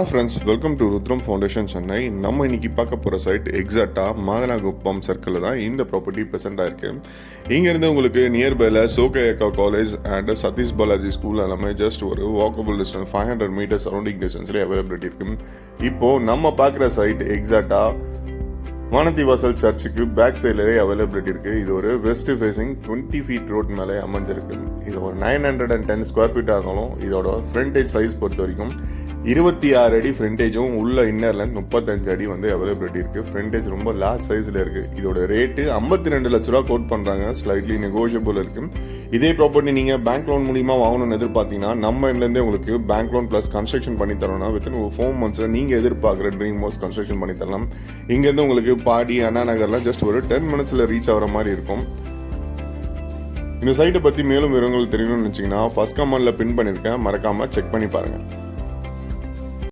Friends, welcome to Rudram foundation Chennai. நம்ம இன்னைக்கு பார்க்க போகிற சைட் எக்ஸாக்டாக மாதனாகுப்பம் சர்க்கிளில் தான் இந்த ப்ராப்பர்ட்டி ப்ரெசென்ட்டாக இருக்குது. இங்கேருந்து உங்களுக்கு நியர்பையில் சோகேயக்கா college and Satish Balaji school எல்லாமே ஜஸ்ட் ஒரு வாக்கபிள் டிஸ்டன்ஸ் 500 மீட்டர் சரௌண்டிங் டிஸ்டன்ஸ்லேயே அவைலபிலிட்டி இருக்குது. இப்போது நம்ம பார்க்குற சைட் எக்ஸாக்டாக வானதி வாசல் சர்ச்சுக்கு பேக் சைட்லேயே அவைலபிலிட்டி இருக்குது. இது ஒரு வெஸ்ட் ஃபேசிங் 20 ஃபீட் ரோட் மேலே அமைஞ்சிருக்கு. இது ஒரு 910 ஸ்கொயர் ஃபீட் ஆனாலும் இதோட ஃப்ரண்டேஜ் சைஸ் பொறுத்த வரைக்கும் 26 அடி ஃப்ரண்டேஜும் உள்ள இன்னர் லென்த் 35 அடி வந்து அவைலபிலிட்டி இருக்குது. ஃப்ரண்டேஜ் ரொம்ப லார்ஜ் சைஸில் இருக்குது. இதோட ரேட்டு 52 லட்ச ரூபா கோட் பண்ணுறாங்க. ஸ்லைட்லி நெகோஷியபிள் இருக்குது. இதே ப்ராப்பர்ட்டி நீங்கள் பேங்க் லோன் மூலிமா வாங்கணும்னு எதிர்பார்த்தீங்கன்னா நம்ம இதுலேருந்தே உங்களுக்கு பேங்க் லோன் ப்ளஸ் கன்ஸ்ட்ரக்ஷன் பண்ணி தரோம்னா வித்தின் ஒரு 4 மந்த்ஸில் நீங்கள் எதிர்பார்க்குற ட்ரீம் ஹவுஸ் கன்ஸ்ட்ரக்ஷன் பண்ணி தரலாம். இங்கேருந்து உங்களுக்கு பாடி அண்ணா நகர்லாம் ஜஸ்ட் ஒரு 10 மினிட்ஸில் ரீச் ஆகிற மாதிரி இருக்கும். இந்த சைட்டை பற்றி மேலும் விவரங்கள் தெரியணும்னு நினச்சிங்கன்னா ஃபர்ஸ்ட் கமெண்ட்டில் பின் பண்ணியிருக்கேன், மறக்காமல் செக் பண்ணி பாருங்கள்.